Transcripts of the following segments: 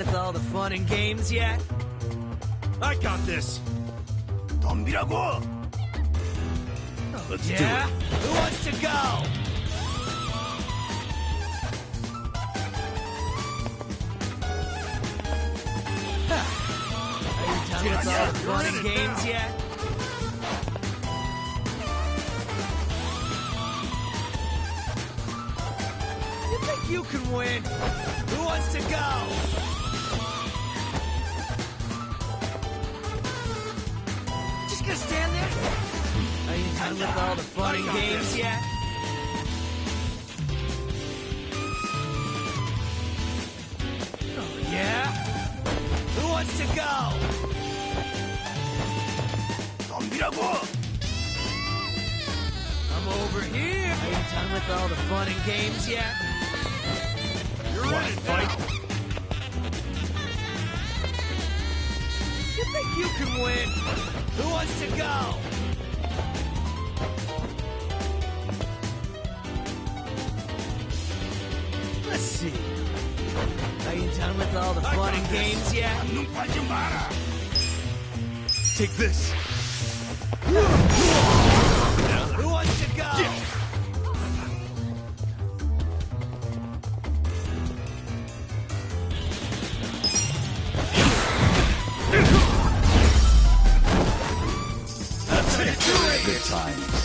With all the fun and games yet? I got this. 덤비라고. Let's do Yeah? it. Who wants to go? Are you done with all the fun and games yet? You think you can win? Who wants to go? Just gonna stand there? Are you done with all the fun and games yet? Oh, yeah? Who wants to go? 덤비라고. I'm over here. Are you done with all the fun and games yet? You're in it, fight. You think you can win? Who wants to go? Let's see. Are you done with all the fun and games yet? 눈 팔지 마라. Take this. Who wants to go? That's it. Good times.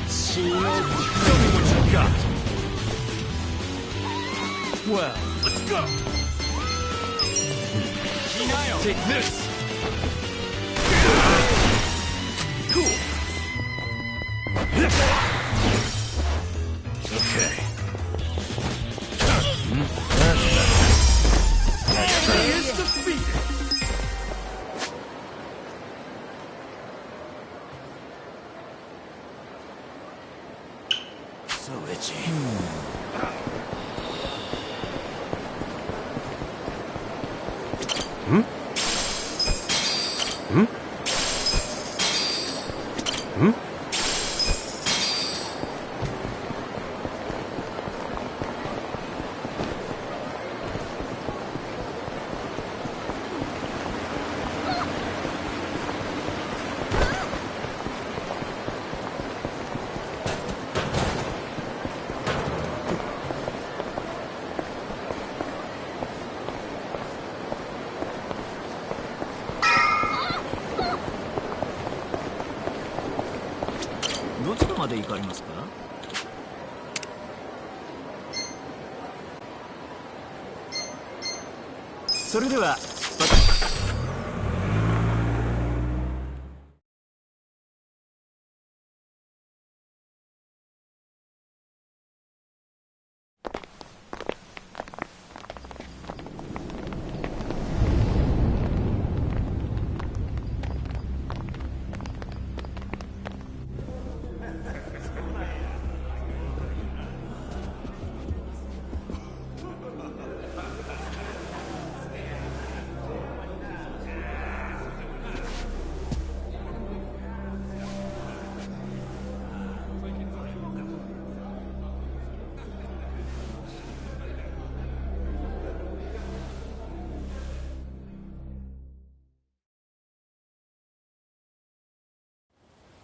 Show me what you got. Well, let's go. Take this. Cool. Okay. He is defeated. So itchy.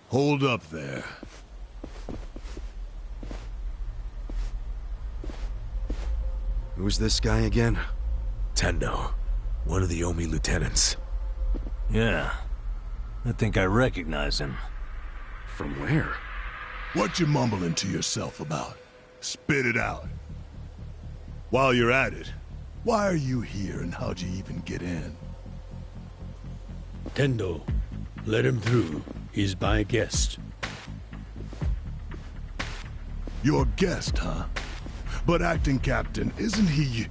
Hold up there. Who's this guy again? Tendo, one of the Omi lieutenants. Yeah, I think I recognize him. From where? What you mumbling to yourself about? Spit it out. While you're at it, why are you here and how'd you even get in? Tendo, let him through. He's my guest. Your guest, huh? But acting captain, isn't he?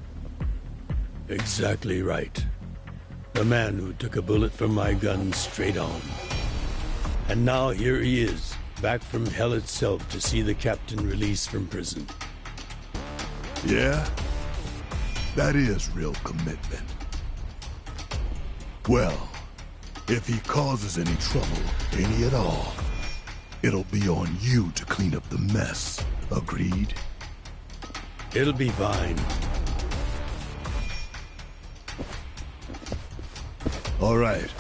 Exactly right. The man who took a bullet from my gun straight on. And now here he is, back from hell itself to see the captain released from prison. Yeah? That is real commitment. Well, if he causes any trouble, any at all, it'll be on you to clean up the mess. Agreed? It'll be fine. All right.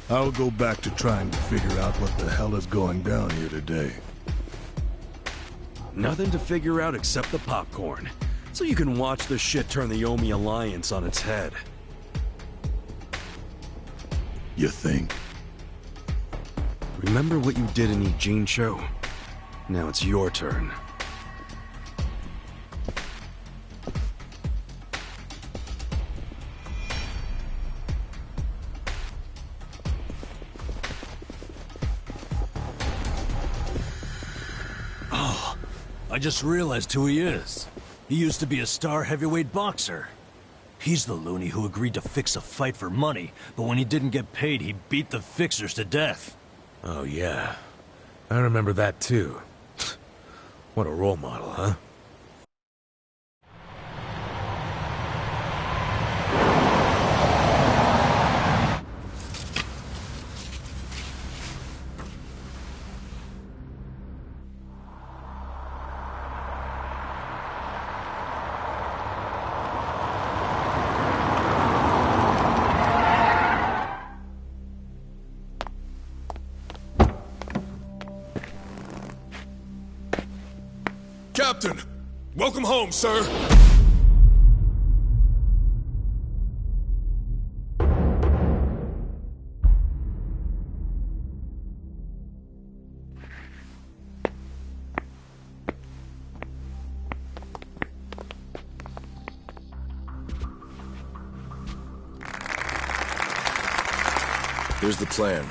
I'll go back to trying to figure out what the hell is going down here today. Nothing to figure out except the popcorn. So you can watch the shit turn the Omi Alliance on its head. You think? Remember what you did in Ijincho? Now it's your turn. I just realized who he is. He used to be a star heavyweight boxer. He's the loony who agreed to fix a fight for money, but when he didn't get paid, he beat the fixers to death. Oh, yeah. I remember that, too. What a role model, huh? Captain! Welcome home, sir! Here's the plan.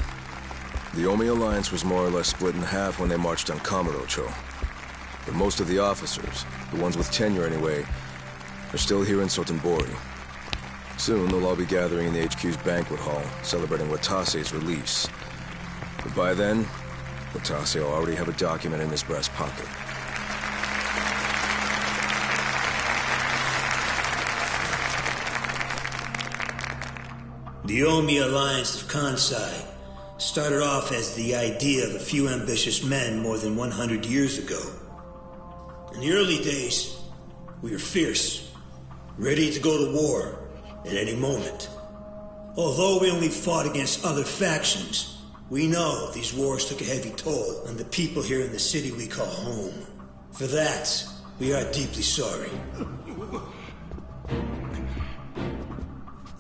The Omi Alliance was more or less split in half when they marched on Kamurocho. But most of the officers, the ones with tenure anyway, are still here in Sotenbori. Soon they'll all be gathering in the HQ's banquet hall, celebrating Watase's release. But by then, Watase will already have a document in his breast pocket. The Omi Alliance of Kansai started off as the idea of a few ambitious men more than 100 years ago. In the early days, we were fierce, ready to go to war at any moment. Although we only fought against other factions, we know these wars took a heavy toll on the people here in the city we call home. For that, we are deeply sorry.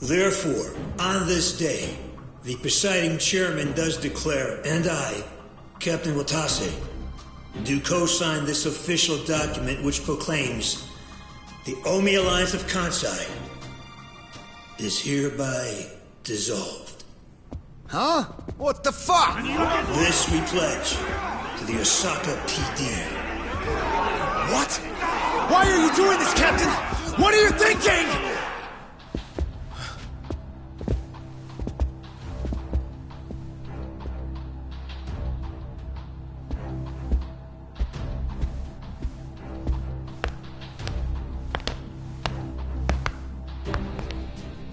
Therefore, on this day, the presiding chairman does declare, and I, Captain Watase, do co-sign this official document which proclaims the Omi Alliance of Kansai is hereby dissolved. Huh? What the fuck? This we pledge to the Osaka PD. What? Why are you doing this, Captain? What are you thinking?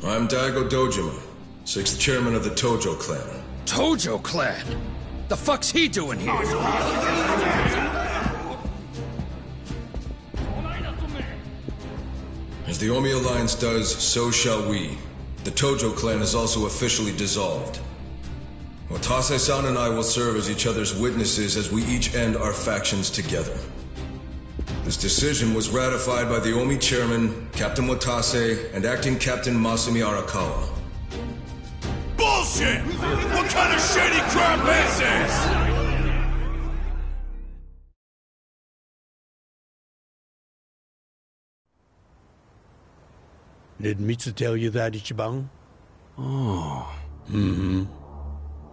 I'm Daigo Dojima, 6th chairman of the Tojo clan. Tojo clan? The fuck's he doing here? As the Omi Alliance does, so shall we. The Tojo clan is also officially dissolved. Watase-san and I will serve as each other's witnesses as we each end our factions together. This decision was ratified by the Omi chairman, Captain Watase, and acting Captain Masumi Arakawa. Bullshit! What kind of shady crap is this? Did Mitsu tell you that, Ichiban? Oh. Mm-hmm.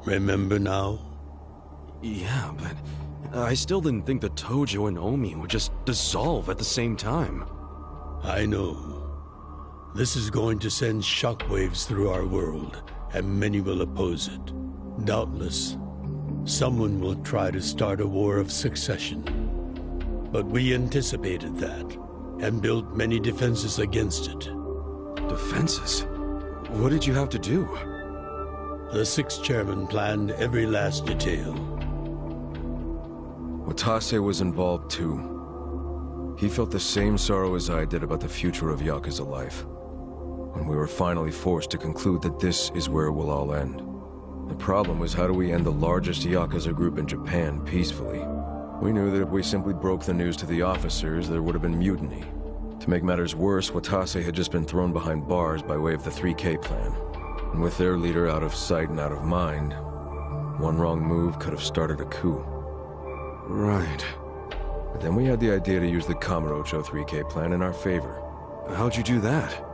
Remember now? Yeah, but I still didn't think the Tojo and Omi would just dissolve at the same time. I know. This is going to send shockwaves through our world, and many will oppose it. Doubtless. Someone will try to start a war of succession. But we anticipated that, and built many defenses against it. Defenses? What did you have to do? The sixth chairman planned every last detail. Watase was involved too. He felt the same sorrow as I did about the future of Yakuza life. When we were finally forced to conclude that this is where it will all end. The problem was, how do we end the largest Yakuza group in Japan peacefully? We knew that if we simply broke the news to the officers, there would have been mutiny. To make matters worse, Watase had just been thrown behind bars by way of the 3K plan. And with their leader out of sight and out of mind, one wrong move could have started a coup. Right. But then we had the idea to use the Kamurocho 3K plan in our favor. How'd you do that?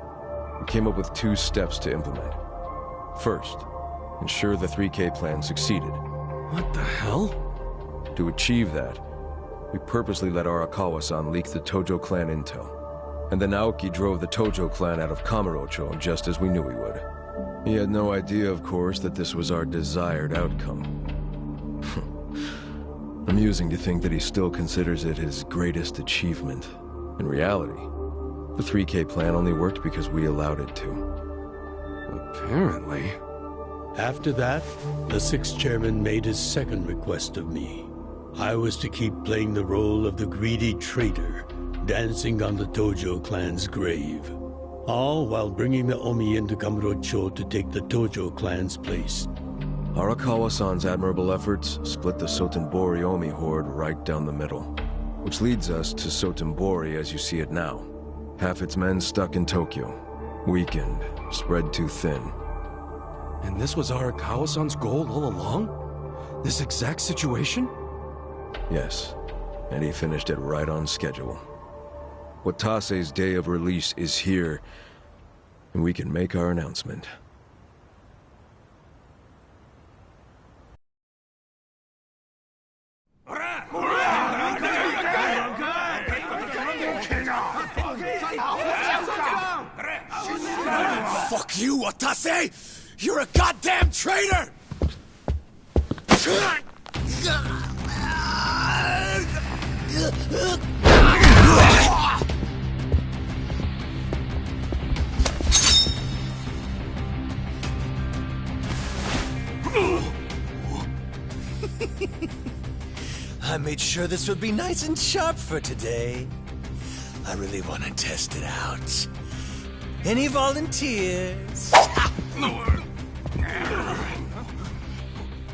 We came up with 2 steps to implement. First, ensure the 3K plan succeeded. What the hell? To achieve that, we purposely let Arakawa-san leak the Tojo clan intel. And then Aoki drove the Tojo clan out of Kamurocho just as we knew he would. He had no idea, of course, that this was our desired outcome. Amusing to think that he still considers it his greatest achievement. In reality, the 3K plan only worked because we allowed it to. Apparently. After that, the sixth chairman made his second request of me. I was to keep playing the role of the greedy traitor, dancing on the Tojo clan's grave. All while bringing the Omi into Kamurocho to take the Tojo clan's place. Arakawa-san's admirable efforts split the Sotenbori Omi horde right down the middle. Which leads us to Sotenbori as you see it now. Half its men stuck in Tokyo. Weakened, spread too thin. And this was Arakawa-san's goal all along? This exact situation? Yes, and he finished it right on schedule. Watase's day of release is here, and we can make our announcement. Fuck you, Watase! You're a goddamn traitor! I made sure this would be nice and sharp for today. I really want to test it out. Any volunteers?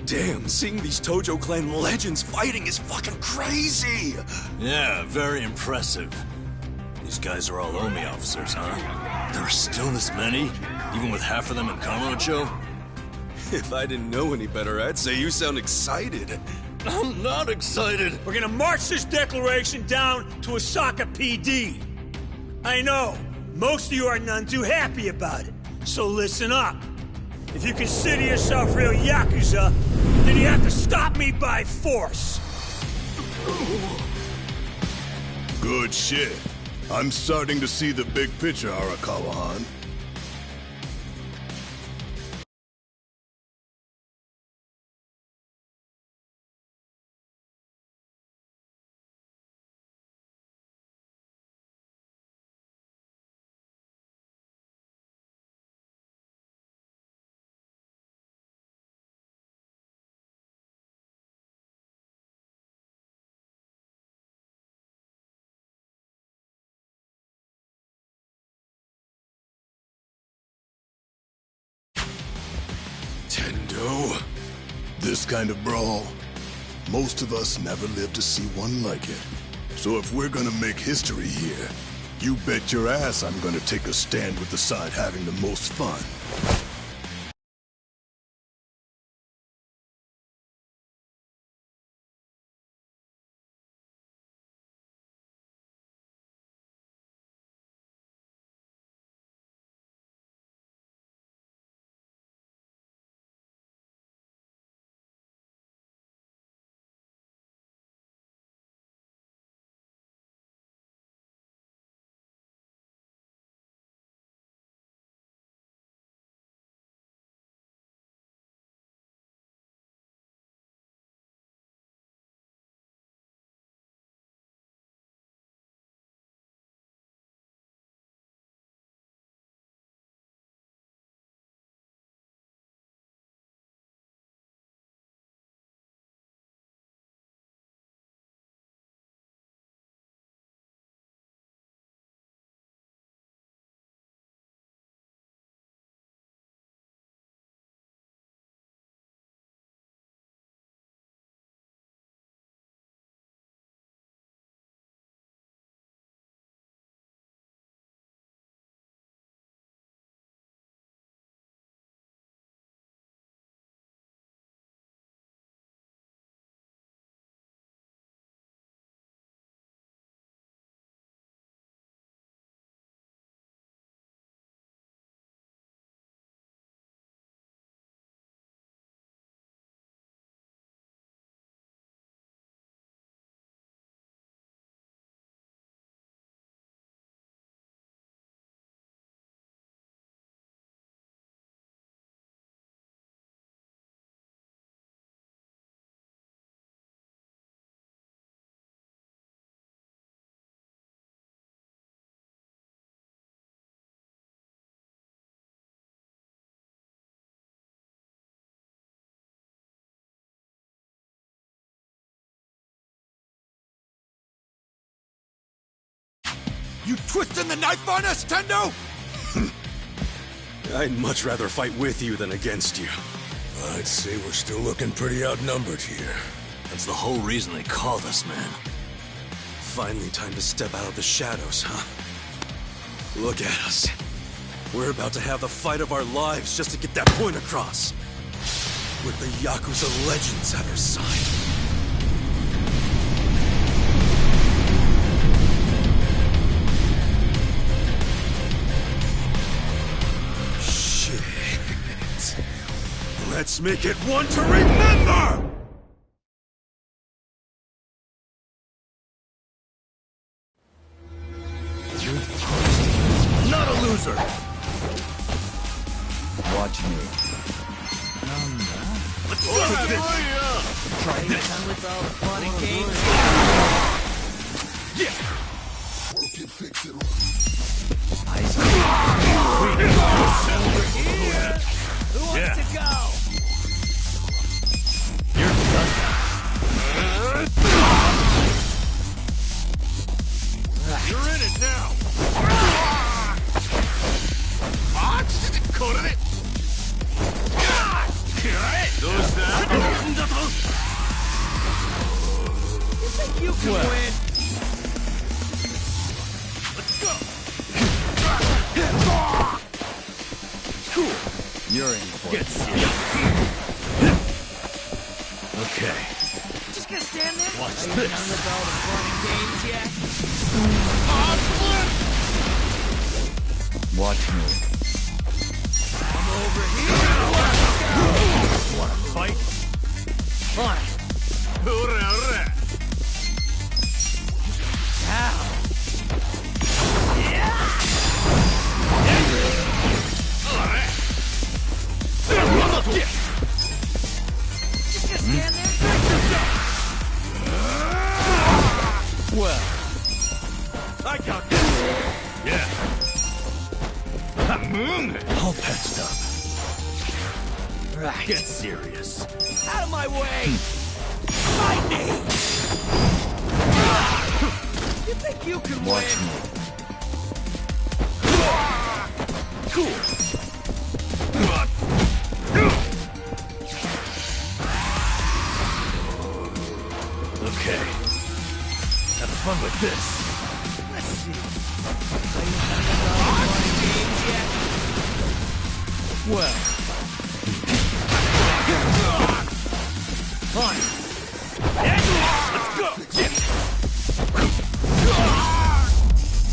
Damn, seeing these Tojo clan legends fighting is fucking crazy! Yeah, very impressive. These guys are all Omi officers, huh? There are still this many? Even with half of them in Kamurocho? If I didn't know any better, I'd say you sound excited. I'm not excited! We're gonna march this declaration down to Osaka PD. I know, most of you are none too happy about it, so listen up. If you consider yourself real Yakuza, then you have to stop me by force. Good shit. I'm starting to see the big picture, Arakawa-han. Tendo? This kind of brawl, most of us never lived to see one like it. So if we're gonna make history here, you bet your ass I'm gonna take a stand with the side having the most fun. You twisting the knife on us, Tendo? I'd much rather fight with you than against you. I'd say we're still looking pretty outnumbered here. That's the whole reason they called us, man. Finally time to step out of the shadows, huh? Look at us. We're about to have the fight of our lives just to get that point across. With the Yakuza legends at our side. Shit. Let's make it one to remember! Not a loser! Watch me. Let's go at this! Trying to come with all the fun and games. Yeah! We can fix it. Over here. Who wants to go? You're done. You're in it now! You think you can win? Let's go! Cool. You're in for Get it. serious. Okay. Just gonna stand there? Watch Are you this. done with all the fun and games yet? Watch me. I'm over here. Let's go. Wanna fight? On it. Ow. Just gonna stand there? Well, I got this! Yeah. All patched up. right. Get serious. Out of my way! Fight me! You think you can Watch win? me. Cool. Okay. Have fun with this. Let's see. Are you done with all the fun and games yet? Well. On it. Let's go.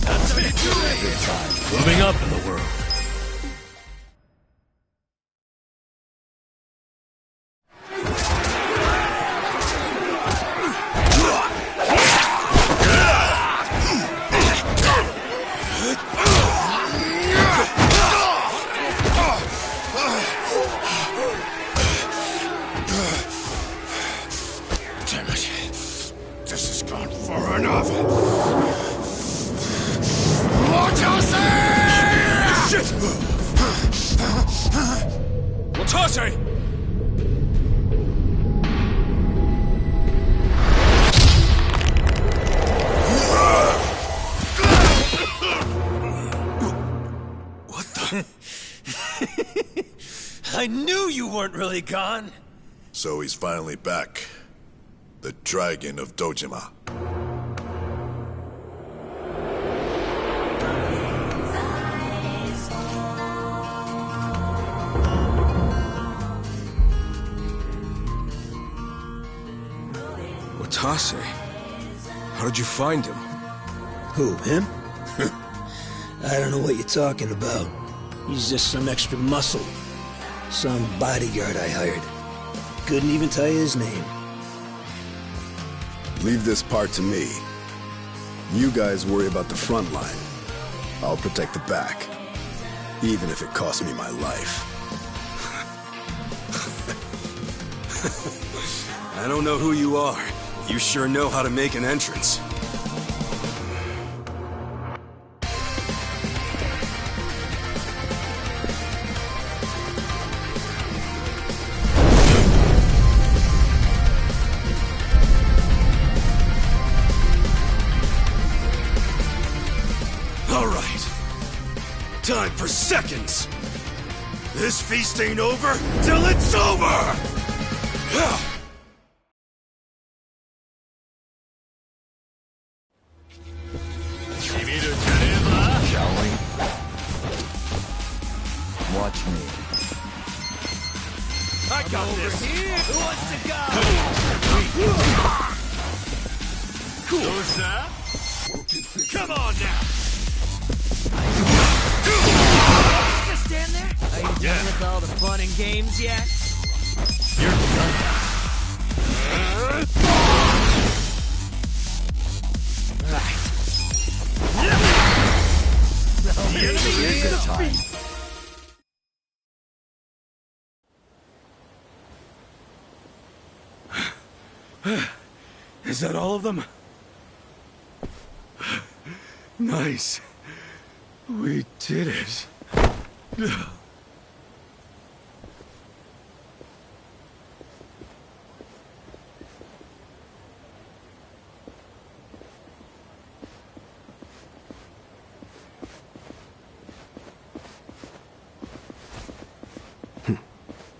That's it. Moving up in the world. Damn it. This has gone far enough. Shit! Watase! What the? I knew you weren't really gone. So he's finally back. The Dragon of Dojima. Watase? How did you find him? Who, him? I don't know what you're talking about. He's just some extra muscle. Some bodyguard I hired. Couldn't even tell you his name. Leave this part to me. You guys worry about the front line. I'll protect the back. Even if it costs me my life. I don't know who you are. You sure know how to make an entrance. time for seconds! This feast ain't over till it's over! Shall we? Watch me. I got this! Here. Who wants to go? Cool. Who's that? Come on now! Just stand there? Are you done with all the fun and games yet? You're done. The enemy is Good time. Is that all of them? Nice. We did it.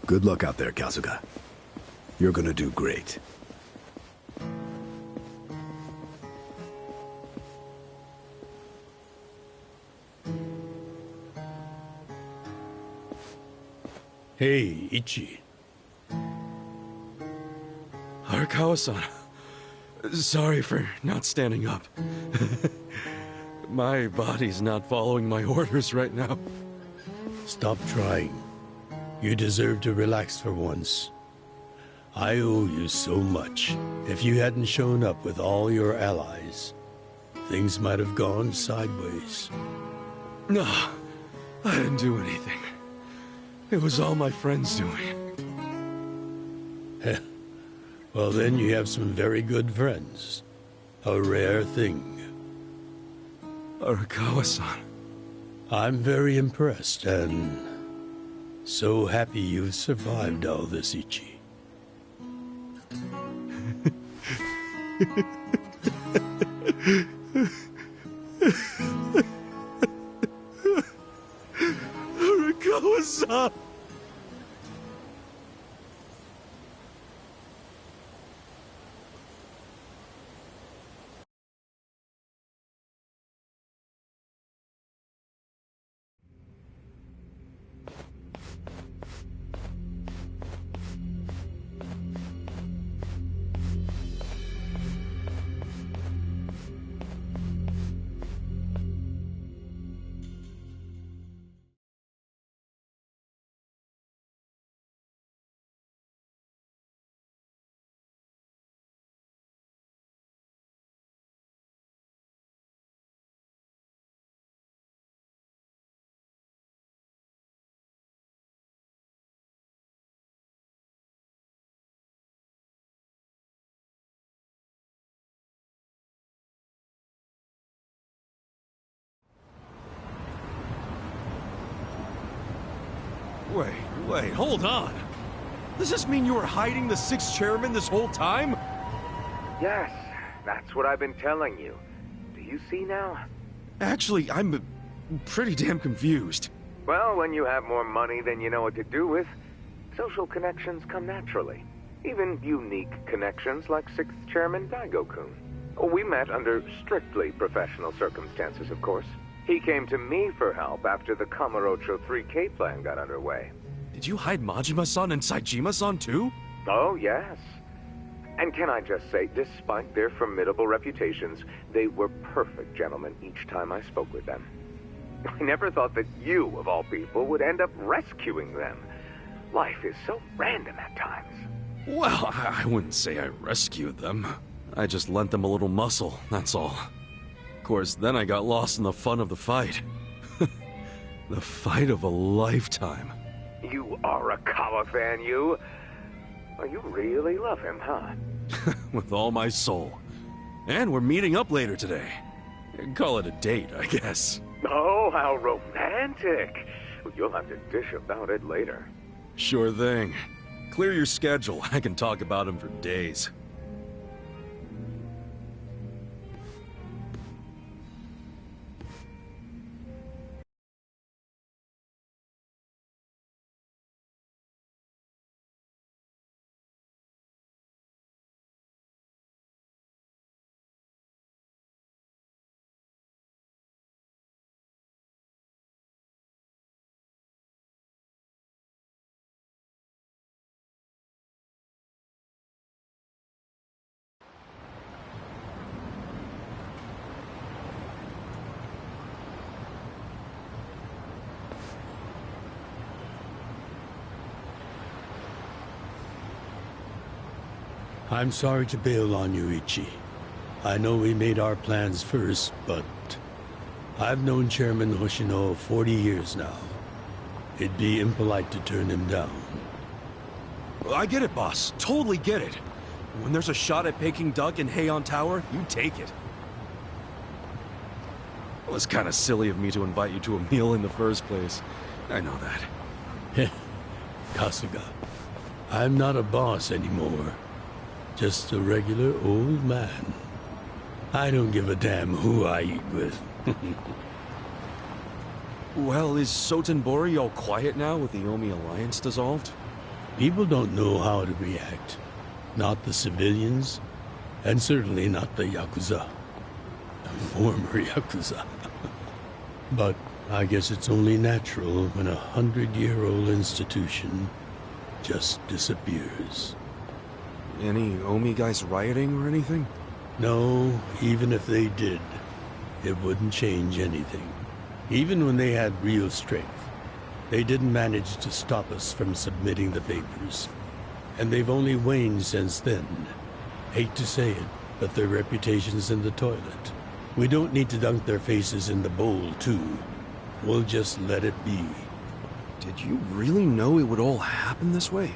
Good luck out there, Kazuga. You're gonna do great. Hey, Ichi. Arakawa-san. Sorry for not standing up. My body's not following my orders right now. Stop trying. You deserve to relax for once. I owe you so much. If you hadn't shown up with all your allies, things might have gone sideways. No, I didn't do anything. It was all my friends doing. Well, then you have some very good friends. A rare thing. Arakawa-san. I'm very impressed and so happy you've survived all this, Ichi. Arakawa-san! Wait, hold on. Does this mean you were hiding the sixth chairman this whole time? Yes, that's what I've been telling you. Do you see now? Actually, I'm pretty damn confused. Well, when you have more money than you know what to do with, social connections come naturally. Even unique connections like sixth chairman Daigo-kun. We met under strictly professional circumstances, of course. He came to me for help after the Kamurocho 3K plan got underway. Did you hide Majima-san and Saejima-san too? Oh, yes. And can I just say, despite their formidable reputations, they were perfect gentlemen each time I spoke with them. I never thought that you, of all people, would end up rescuing them. Life is so random at times. Well, I wouldn't say I rescued them. I just lent them a little muscle, that's all. Of course, then I got lost in the fun of the fight. The fight of a lifetime. You are a Kawa fan, you. Oh, you really love him, huh? With all my soul. And we're meeting up later today. Call it a date, I guess. Oh, how romantic. You'll have to dish about it later. Sure thing. Clear your schedule. I can talk about him for days. I'm sorry to bail on you, Ichi. I know we made our plans first, but I've known Chairman Hoshino 40 years now. It'd be impolite to turn him down. I get it, boss. Totally get it. When there's a shot at Peking Duck and Heian Tower, you take it. It was kind of silly of me to invite you to a meal in the first place. I know that. Kasuga, I'm not a boss anymore. Just a regular old man. I don't give a damn who I eat with. Well, is Sotenbori all quiet now with the Omi Alliance dissolved? People don't know how to react. Not the civilians, and certainly not the Yakuza. The former Yakuza. But I guess it's only natural when a 100-year-old institution just disappears. Any Omi guys rioting or anything? No, even if they did, it wouldn't change anything. Even when they had real strength, they didn't manage to stop us from submitting the papers. And they've only waned since then. Hate to say it, but their reputation's in the toilet. We don't need to dunk their faces in the bowl, too. We'll just let it be. Did you really know it would all happen this way?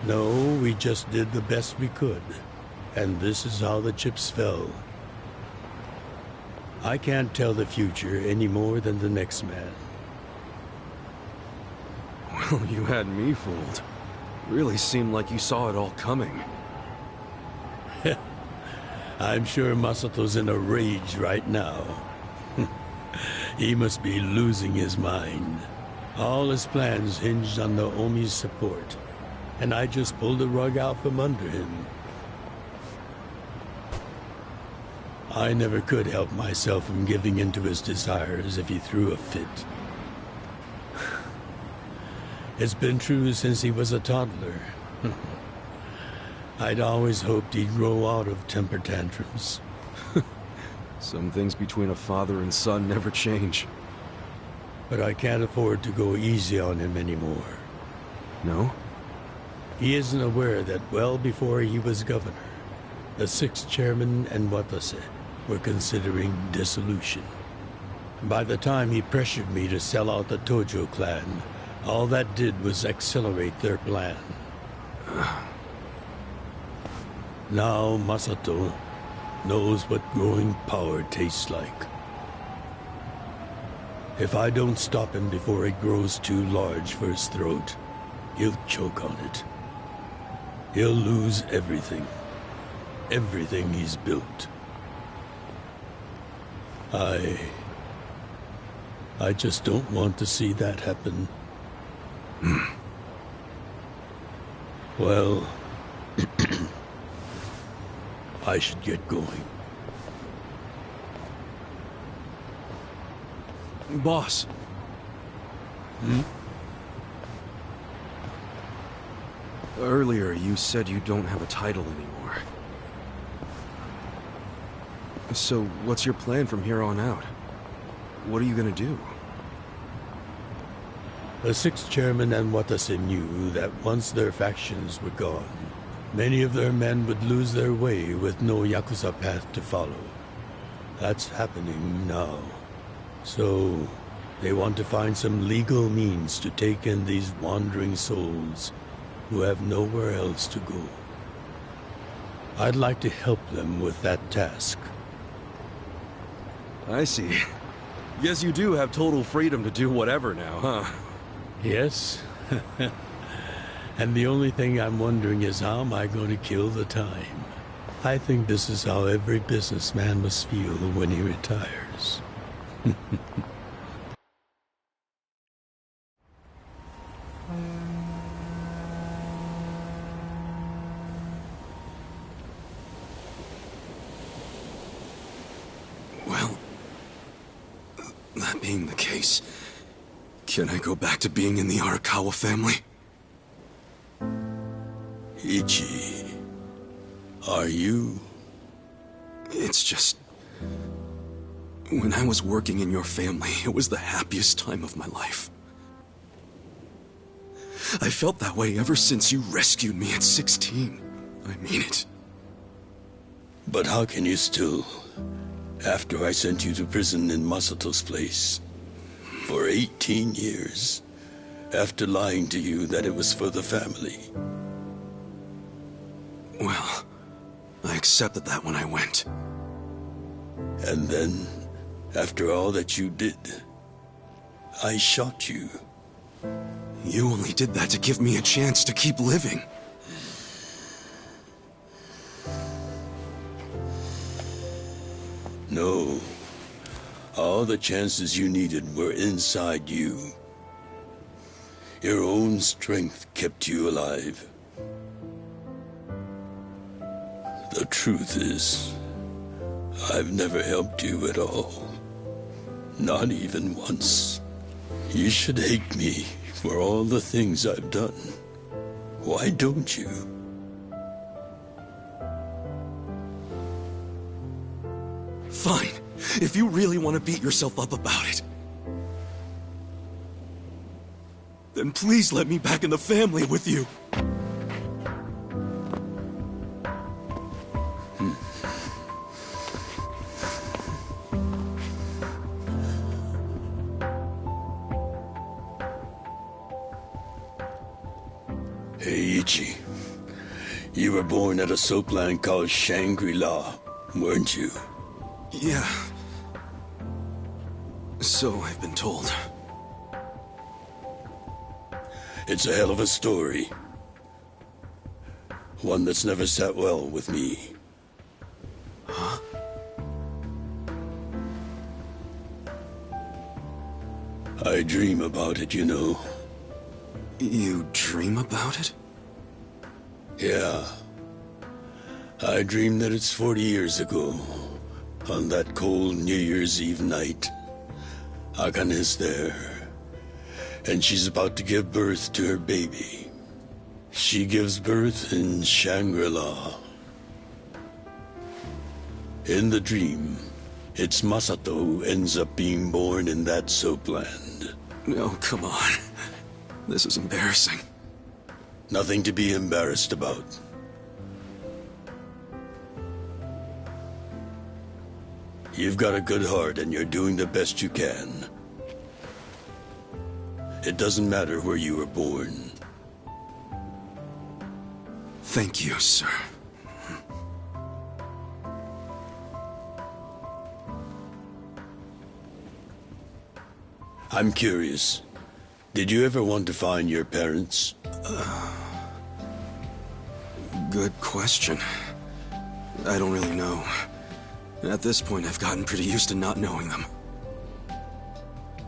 No, we just did the best we could. And this is how the chips fell. I can't tell the future any more than the next man. Well, you had me fooled. Really seemed like you saw it all coming. I'm sure Masato's in a rage right now. He must be losing his mind. All his plans hinged on Naomi's support, and I just pulled the rug out from under him. I never could help myself from giving in to his desires if he threw a fit. It's been true since he was a toddler. I'd always hoped he'd grow out of temper tantrums. Some things between a father and son never change. But I can't afford to go easy on him anymore. No? He isn't aware that well before he was governor, the 6th chairman and Watase were considering dissolution. By the time he pressured me to sell out the Tojo clan, all that did was accelerate their plan. Now Masato knows what growing power tastes like. If I don't stop him before it grows too large for his throat, he'll choke on it. He'll lose everything. Everything he's built. I just don't want to see that happen. Well, I should get going. Boss. Earlier, you said you don't have a title anymore. So, what's your plan from here on out? What are you gonna do? The 6th chairman and Watase knew that once their factions were gone, many of their men would lose their way with no Yakuza path to follow. That's happening now. So, they want to find some legal means to take in these wandering souls who have nowhere else to go. I'd like to help them with that task. I see. Guess you do have total freedom to do whatever now, huh? Yes. And the only thing I'm wondering is how am I going to kill the time? I think this is how every businessman must feel when he retires. Well, that being the case, can I go back to being in the Arakawa family? Ichi, are you? It's just... when I was working in your family, it was the happiest time of my life. I felt that way ever since you rescued me at 16. I mean it. But how can you still, after I sent you to prison in Masato's place, for 18 years, after lying to you that it was for the family? Well, I accepted that when I went. And then, after all that you did, I shot you. You only did that to give me a chance to keep living. No. All the chances you needed were inside you. Your own strength kept you alive. The truth is, I've never helped you at all. Not even once. You should hate me for all the things I've done. Why don't you? Fine. If you really want to beat yourself up about it, then please let me back in the family with you. Hey, Ichi. You were born at a soapland called Shangri-La, weren't you? Yeah. So I've been told. It's a hell of a story. One that's never sat well with me. Huh? I dream about it, you know. You dream about it? Yeah. I dream that it's 40 years ago. On that cold New Year's Eve night. Akane's there. And she's about to give birth to her baby. She gives birth in Shangri-La. In the dream, it's Masato who ends up being born in that soapland. No, come on. This is embarrassing. Nothing to be embarrassed about. You've got a good heart and you're doing the best you can. It doesn't matter where you were born. Thank you, sir. I'm curious. Did you ever want to find your parents? Good question. I don't really know. At this point, I've gotten pretty used to not knowing them.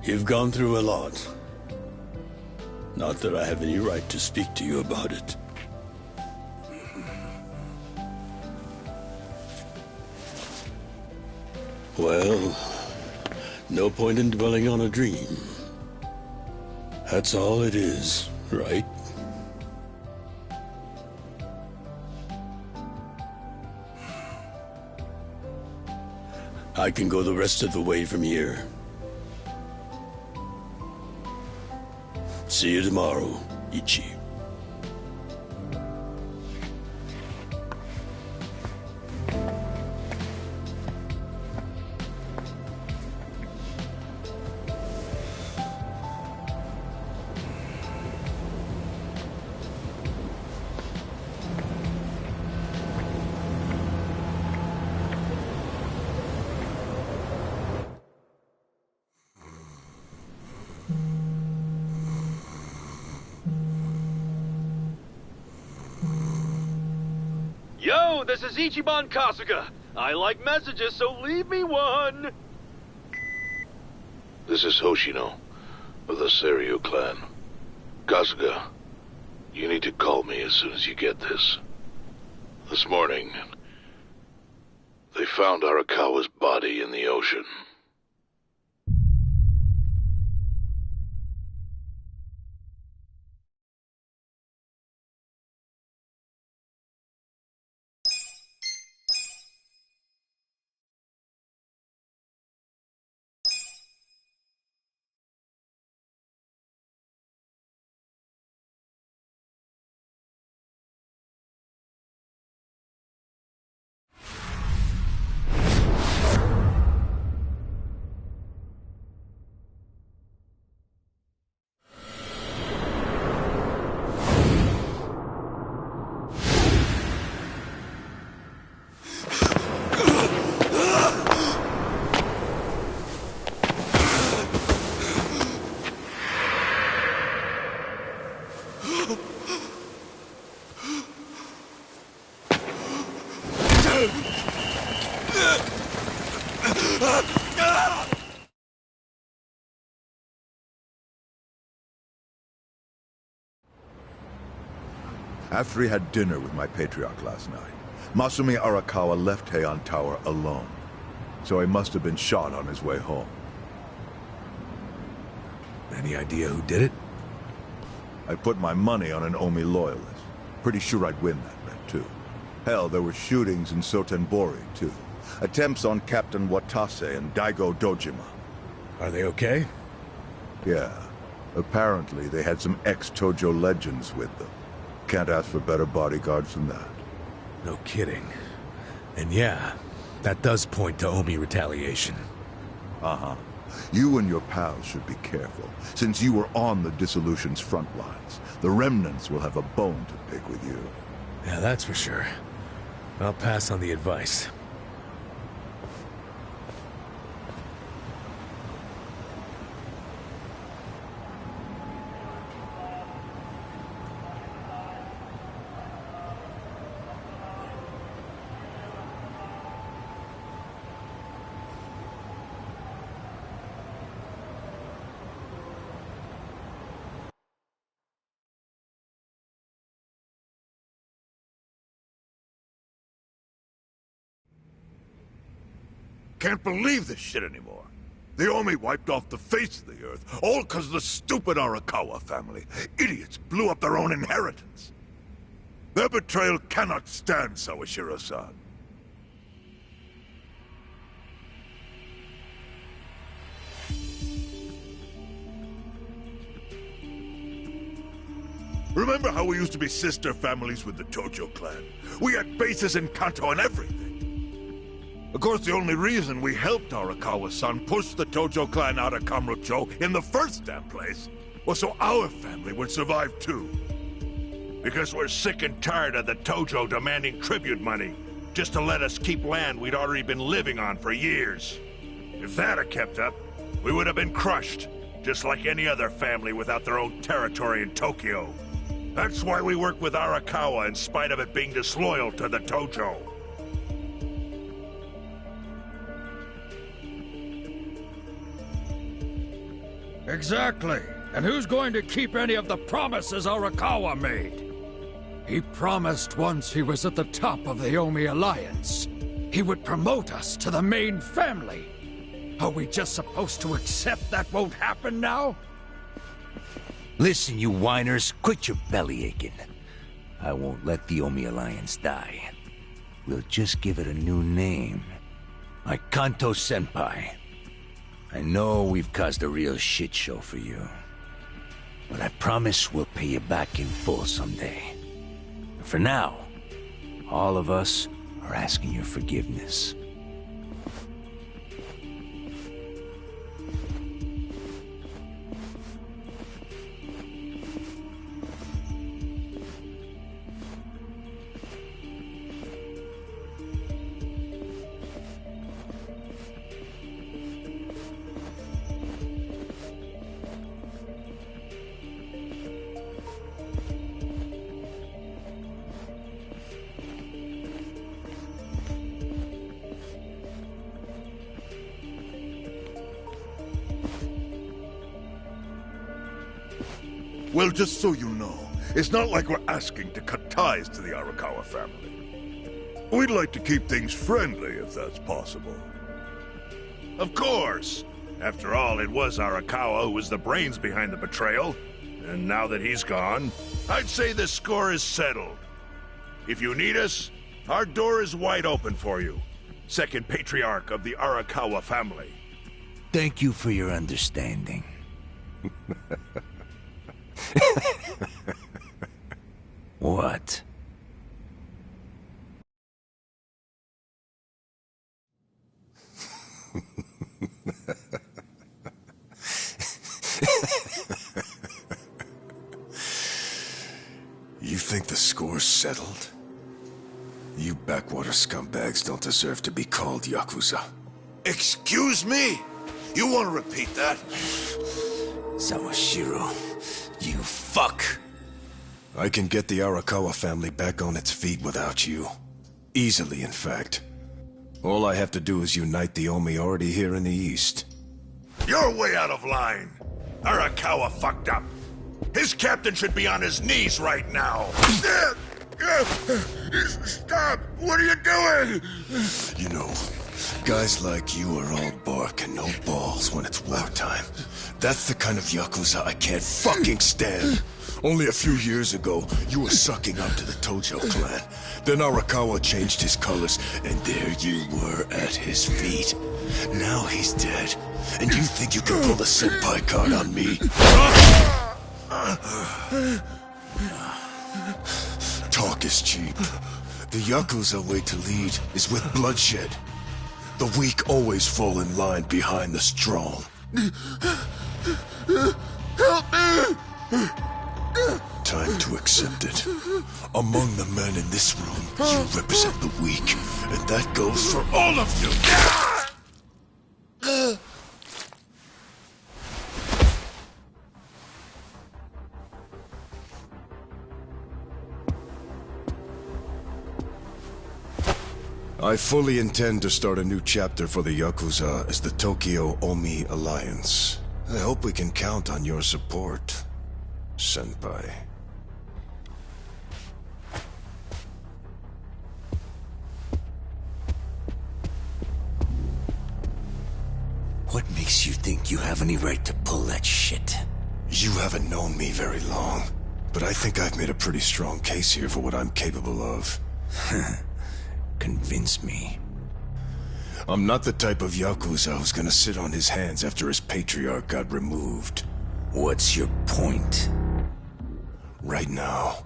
You've gone through a lot. Not that I have any right to speak to you about it. Well, no point in dwelling on a dream. That's all it is, right? I can go the rest of the way from here. See you tomorrow, Ichi. Yo, this is Ichiban Kasuga. I like messages, so leave me one. This is Hoshino, of the Seiryu clan. Kasuga, you need to call me as soon as you get this. This morning, they found Arakawa's body in the ocean. After he had dinner with my patriarch last night, Masumi Arakawa left Heian Tower alone. So he must have been shot on his way home. Any idea who did it? I put my money on an Omi loyalist. Pretty sure I'd win that bet, too. Hell, there were shootings in Sotenbori, too. Attempts on Captain Watase and Daigo Dojima. Are they okay? Yeah. Apparently, they had some ex-Tojo legends with them. Can't ask for better bodyguards than that. No kidding. And yeah, that does point to Omi retaliation. Uh-huh. You and your pals should be careful, since you were on the dissolution's front lines. The remnants will have a bone to pick with you. Yeah, that's for sure. I'll pass on the advice. Can't believe this shit anymore. The Omi wiped off the face of the earth, all because of the stupid Arakawa family. Idiots blew up their own inheritance. Their betrayal cannot stand, Sawashiro-san. Remember how we used to be sister families with the Tojo clan? We had bases in Kanto and everything. Of course, the only reason we helped Arakawa-san push the Tojo clan out of Kamurocho in the first damn place was so our family would survive too. Because we're sick and tired of the Tojo demanding tribute money just to let us keep land we'd already been living on for years. If that had kept up, we would have been crushed, just like any other family without their own territory in Tokyo. That's why we work with Arakawa in spite of it being disloyal to the Tojo. Exactly. And who's going to keep any of the promises Arakawa made? He promised once he was at the top of the Omi Alliance, he would promote us to the main family. Are we just supposed to accept that won't happen now? Listen, you whiners, quit your belly aching. I won't let the Omi Alliance die. We'll just give it a new name. Like Kanto Senpai. I know we've caused a real shit show for you. But I promise we'll pay you back in full someday. For now, all of us are asking your forgiveness. Well, just so you know, it's not like we're asking to cut ties to the Arakawa family. We'd like to keep things friendly, if that's possible. Of course! After all, it was Arakawa who was the brains behind the betrayal. And now that he's gone, I'd say the score is settled. If you need us, our door is wide open for you. Second patriarch of the Arakawa family. Thank you for your understanding. What? You think the score's settled? You backwater scumbags don't deserve to be called Yakuza. Excuse me? You want to repeat that? Sawashiro, you fuck! I can get the Arakawa family back on its feet without you. Easily, in fact. All I have to do is unite the Omi already here in the East. You're way out of line. Arakawa fucked up. His captain should be on his knees right now. Stop! What are you doing? You know, guys like you are all bark and no balls when it's wartime. That's the kind of Yakuza I can't fucking stand. Only a few years ago, you were sucking up to the Tojo clan. Then Arakawa changed his colors, and there you were at his feet. Now he's dead, and you think you can pull the senpai card on me? Talk is cheap. The Yakuza way to lead is with bloodshed. The weak always fall in line behind the strong. Help me! time to accept it. Among the men in this room, you represent the weak, and that goes for all of you! I fully intend to start a new chapter for the Yakuza as the Tokyo Omi Alliance. I hope we can count on your support, Senpai. What makes you think you have any right to pull that shit? You haven't known me very long, but I think I've made a pretty strong case here for what I'm capable of. Convince me. I'm not the type of Yakuza who's gonna sit on his hands after his patriarch got removed. What's your point? Right now,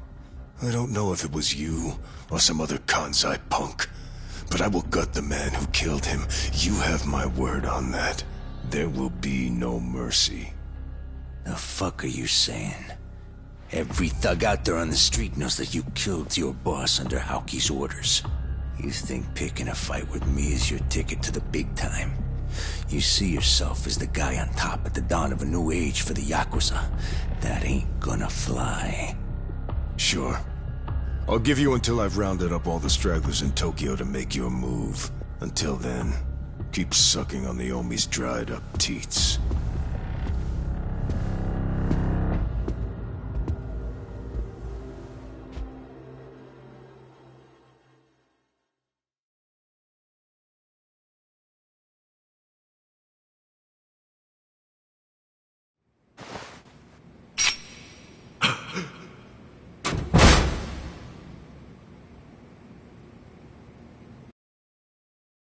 I don't know if it was you or some other Kansai punk, but I will gut the man who killed him. You have my word on that. There will be no mercy. The fuck are you saying? Every thug out there on the street knows that you killed your boss under Haoki's orders. You think picking a fight with me is your ticket to the big time? You see yourself as the guy on top at the dawn of a new age for the Yakuza. That ain't gonna fly. Sure. I'll give you until I've rounded up all the stragglers in Tokyo to make your move. Until then, keep sucking on the Omi's dried up teats.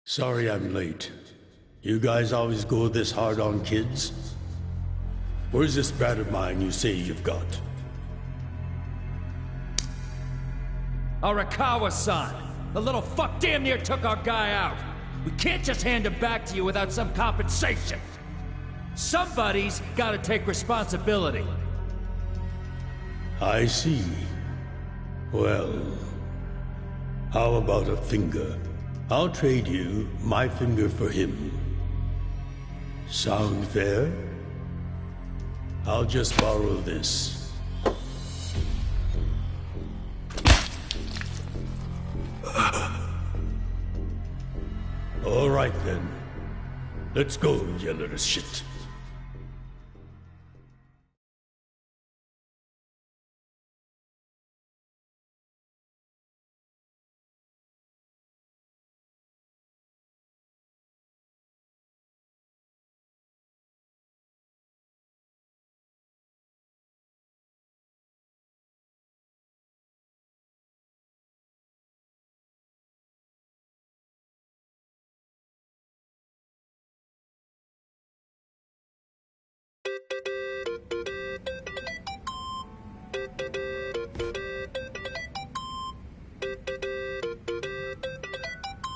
Sorry I'm late. You guys always go this hard on kids? Where's this brat of mine you say you've got? Arakawa-san! The little fuck damn near took our guy out! We can't just hand him back to you without some compensation! Somebody's gotta take responsibility! I see. Well, how about a finger? I'll trade you my finger for him. Sound fair? I'll just borrow this. All right then. Let's go, you little shit.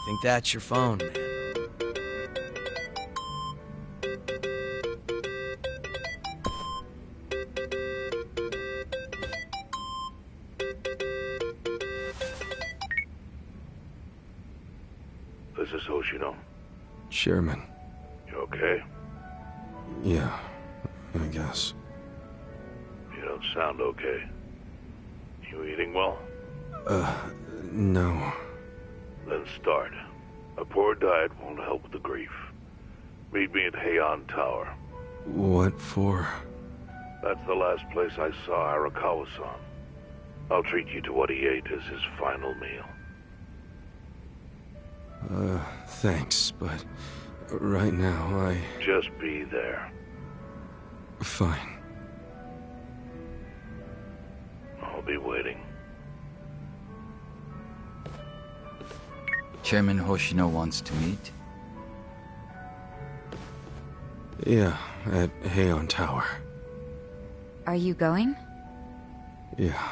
Think that's your phone, man. This is Hoshino. Chairman. You okay? Yeah, I guess. You don't sound okay. You eating well? No. Then start. A poor diet won't help with the grief. Meet me at Heian Tower. What for? That's the last place I saw Arakawa-san. I'll treat you to what he ate as his final meal. Thanks, but right now Just be there. Fine. I'll be waiting. Chairman Hoshino wants to meet? Yeah, at Heian Tower. Are you going? Yeah.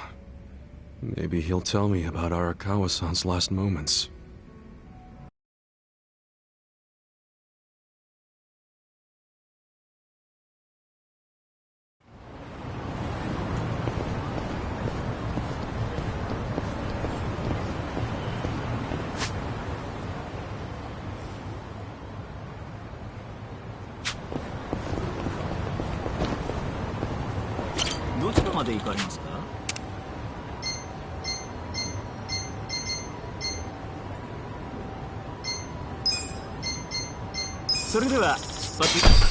Maybe he'll tell me about Arakawa-san's last moments. で行かれますか？それでは出発。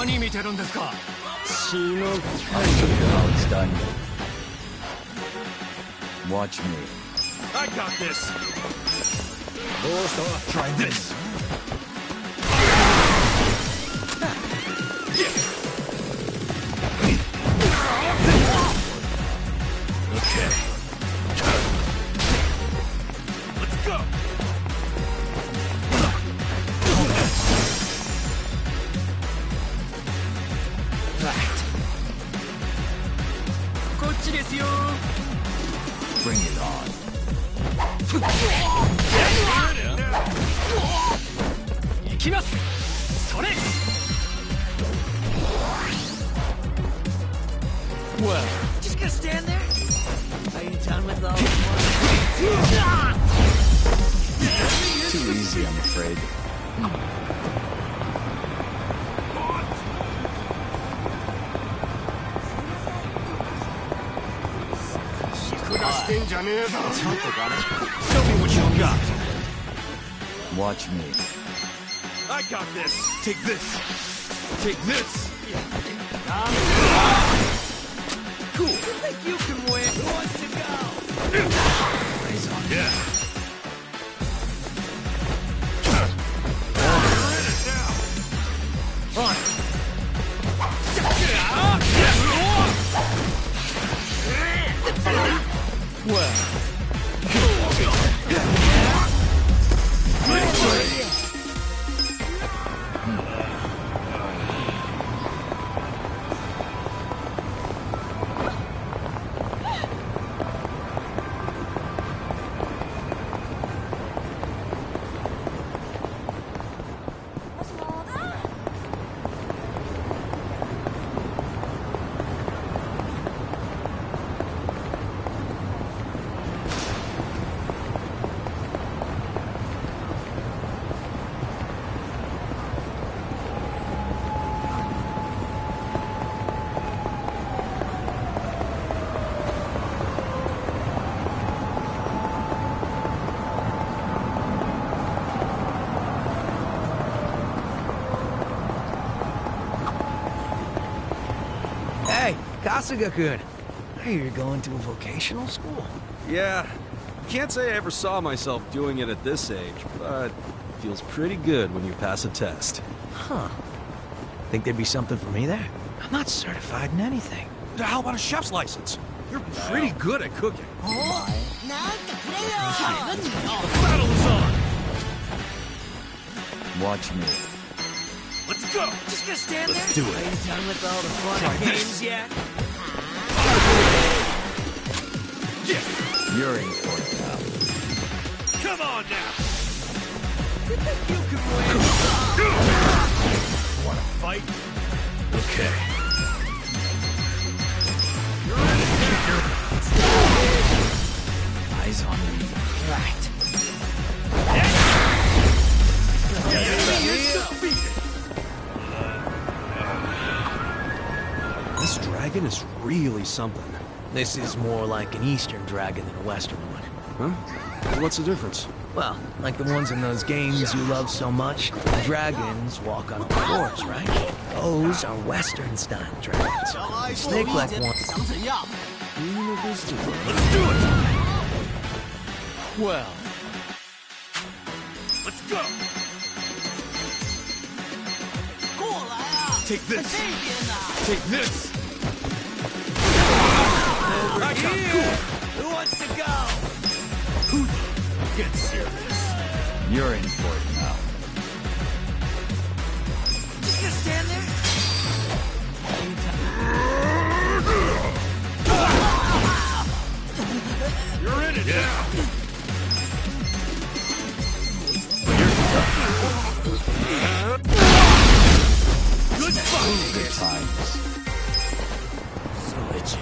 何見てるんですか？血の海が落ちたんだ。Watch me. I got this. どうした？ Try this. Okay. Let's go. Bring it on. 行きます。それ。Well, just gonna stand there? Are you done with all the too easy, I'm afraid. 下してんじゃねえぞ。ちょっとダメ。Show me what you got. Watch me. I got this. Take this. Take this. Cool. You think you can win? Who wants to go? Eyes on yeah. Hey, Kasuga-kun. I hear you're going to a vocational school. Yeah, can't say I ever saw myself doing it at this age, but it feels pretty good when you pass a test. Huh. Think there'd be something for me there? I'm not certified in anything. How about a chef's license? You're pretty good at cooking. The battle is on! Watch me. Let's go! Just gonna stand there? Let's do it. Are you done with all the fun and games yet? Yeah. You're in for it now. Come on now! You think you can win? Wanna fight? Okay. You're in it now! Eyes on me. Right. This dragon is really something. This is more like an Eastern dragon than a Western one. Huh? What's the difference? Well, like the ones in those games you love so much. Dragons walk on all fours, right? Those are Western-style dragons. The snake-like ones. Let's do it! Well... Let's go! Take this! Take this! Over here! Who wants to go? Who gets serious? You're in for it now. Just gonna stand there? You're in it now! Good fight! Good times. So itchy.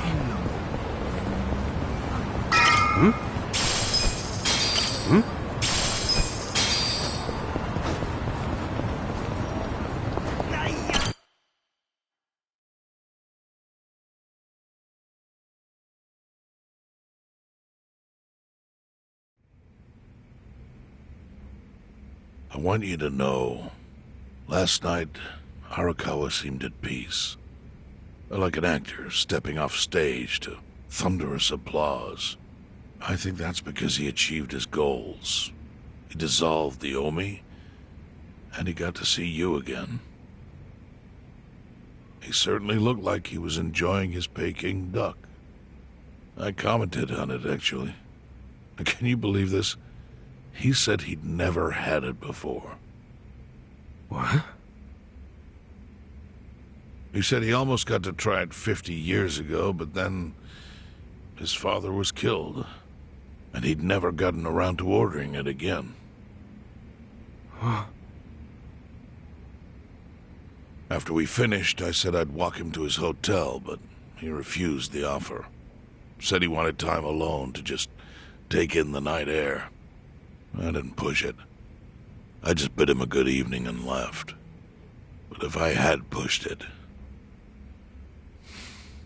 I want you to know, last night, Arakawa seemed at peace. Like an actor stepping off stage to thunderous applause. I think that's because he achieved his goals. He dissolved the Omi, and he got to see you again. He certainly looked like he was enjoying his Peking duck. I commented on it, actually. Can you believe this? He said he'd never had it before. What? He said he almost got to try it 50 years ago, but then his father was killed, and he'd never gotten around to ordering it again. Huh? After we finished, I said I'd walk him to his hotel, but he refused the offer. Said he wanted time alone to just take in the night air. I didn't push it. I just bid him a good evening and left. But if I had pushed it,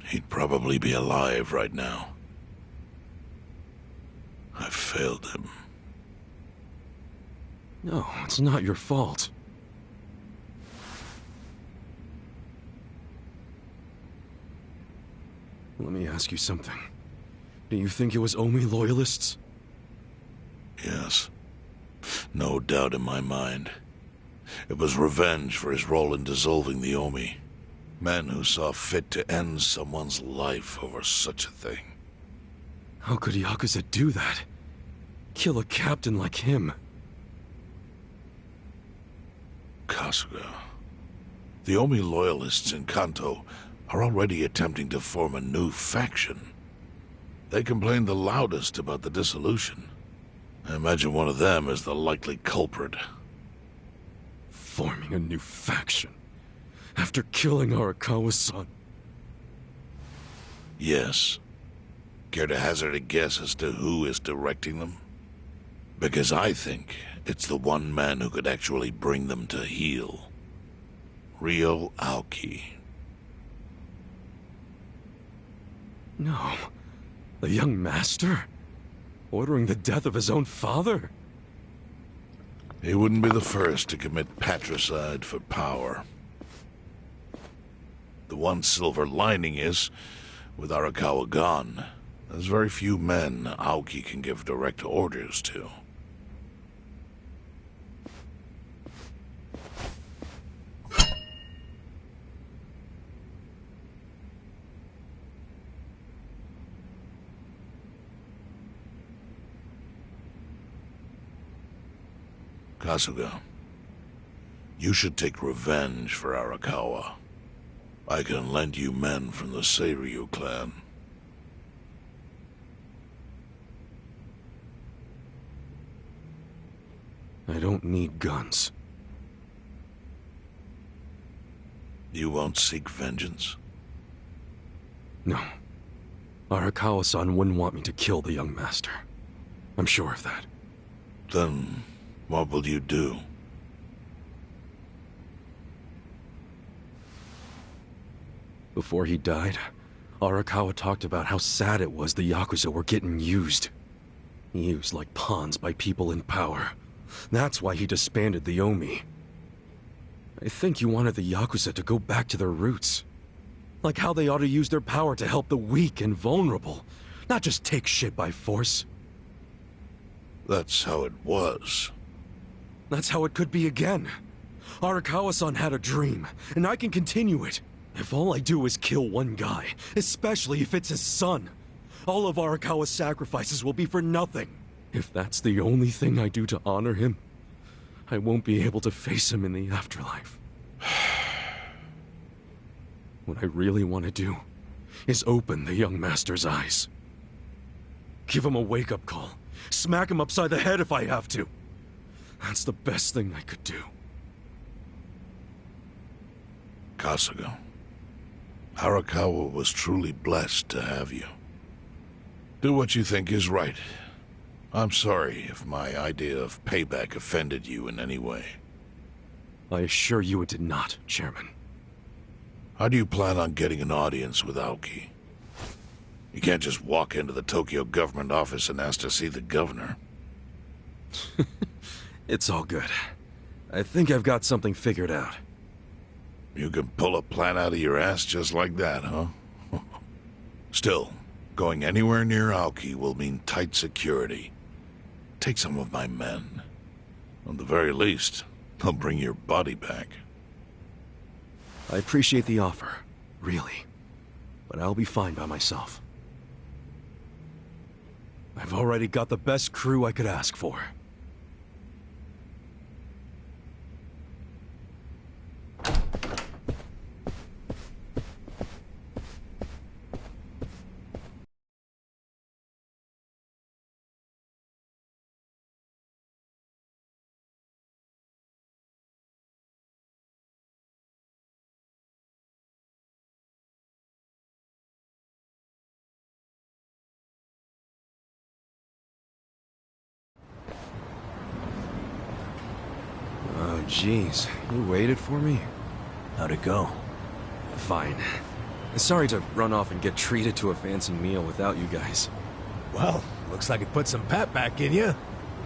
he'd probably be alive right now. I failed him. No, it's not your fault. Let me ask you something. Do you think it was Omi loyalists? Yes. No doubt in my mind. It was revenge for his role in dissolving the Omi. Men who saw fit to end someone's life over such a thing. How could Yakuza do that? Kill a captain like him? Kasuga. The Omi loyalists in Kanto are already attempting to form a new faction. They complain the loudest about the dissolution. I imagine one of them is the likely culprit. Forming a new faction? After killing Arakawa's son? Yes. Care to hazard a guess as to who is directing them? Because I think it's the one man who could actually bring them to heel. Ryo Aoki. No. The young master? Ordering the death of his own father? He wouldn't be the first to commit patricide for power. The one silver lining is, with Arakawa gone, there's very few men Aoki can give direct orders to. Kasuga, you should take revenge for Arakawa. I can lend you men from the Seiryu clan. I don't need guns. You won't seek vengeance? No. Arakawa-san wouldn't want me to kill the young master. I'm sure of that. Then, what will you do? Before he died, Arakawa talked about how sad it was the Yakuza were getting used. Used like pawns by people in power. That's why he disbanded the Omi. I think you wanted the Yakuza to go back to their roots. Like how they ought to use their power to help the weak and vulnerable, not just take shit by force. That's how it was. That's how it could be again. Arakawa-san had a dream, and I can continue it. If all I do is kill one guy, especially if it's his son, all of Arakawa's sacrifices will be for nothing. If that's the only thing I do to honor him, I won't be able to face him in the afterlife. What I really want to do is open the young master's eyes. Give him a wake-up call. Smack him upside the head if I have to. That's the best thing I could do. Kasuga, Arakawa was truly blessed to have you. Do what you think is right. I'm sorry if my idea of payback offended you in any way. I assure you it did not, Chairman. How do you plan on getting an audience with Aoki? You can't just walk into the Tokyo government office and ask to see the governor. It's all good. I think I've got something figured out. You can pull a plan out of your ass just like that, huh? Still, going anywhere near Aoki will mean tight security. Take some of my men. At the very least, they'll bring your body back. I appreciate the offer, really. But I'll be fine by myself. I've already got the best crew I could ask for. Oh, jeez. You waited for me? How'd it go? Fine. Sorry to run off and get treated to a fancy meal without you guys. Well, looks like it put some pep back in you.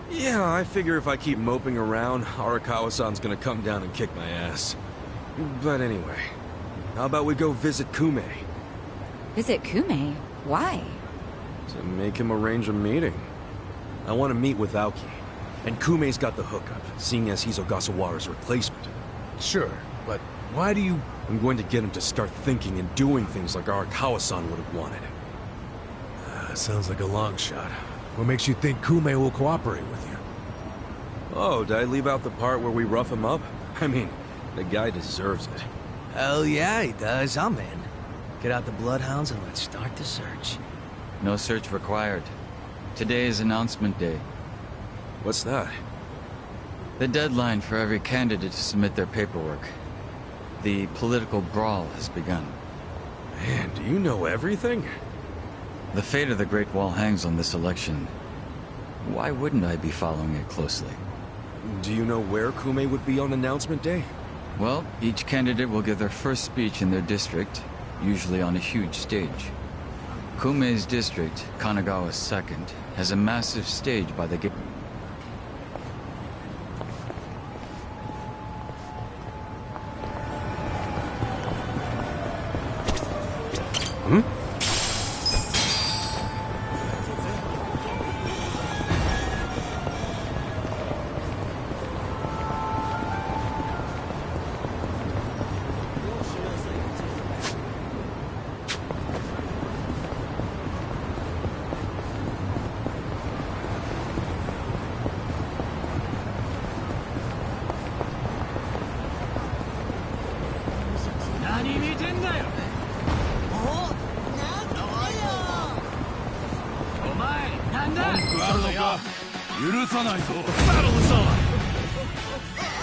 Yeah, I figure if I keep moping around, Arakawa-san's gonna come down and kick my ass. But anyway, how about we go visit Kume? Visit Kume? Why? To make him arrange a meeting. I want to meet with Aoki. And Kume's got the hookup, seeing as he's Ogasawara's replacement. Sure, but why do you... I'm going to get him to start thinking and doing things like Arakawa-san would have wanted. Sounds like a long shot. What makes you think Kume will cooperate with you? Oh, did I leave out the part where we rough him up? I mean, the guy deserves it. Hell yeah, he does. I'm in. Get out the bloodhounds and let's start the search. No search required. Today is announcement day. What's that? The deadline for every candidate to submit their paperwork. The political brawl has begun. Man, do you know everything? The fate of the Great Wall hangs on this election. Why wouldn't I be following it closely? Do you know where Kume would be on announcement day? Well, each candidate will give their first speech in their district, usually on a huge stage. Kume's district, Kanagawa's second, has a massive stage by the gate.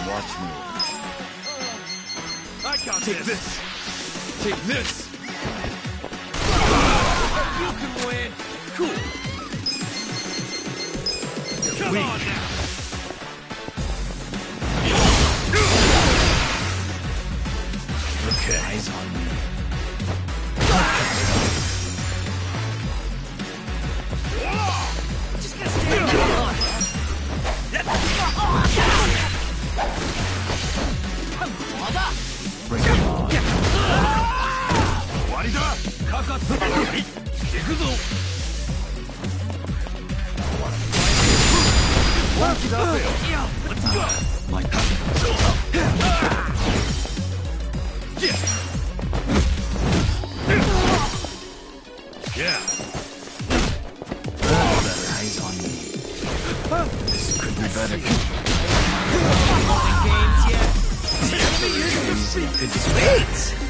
Watch me. I got this. Take this! You can win! Cool! Come on now! Okay. Eyes on me. Just gonna stand Bring it on. 終わりだ。かかって。行くぞ。本気出せよ。マイク。Yeah. Eyes on me. This could be better. Games yet? Sweet!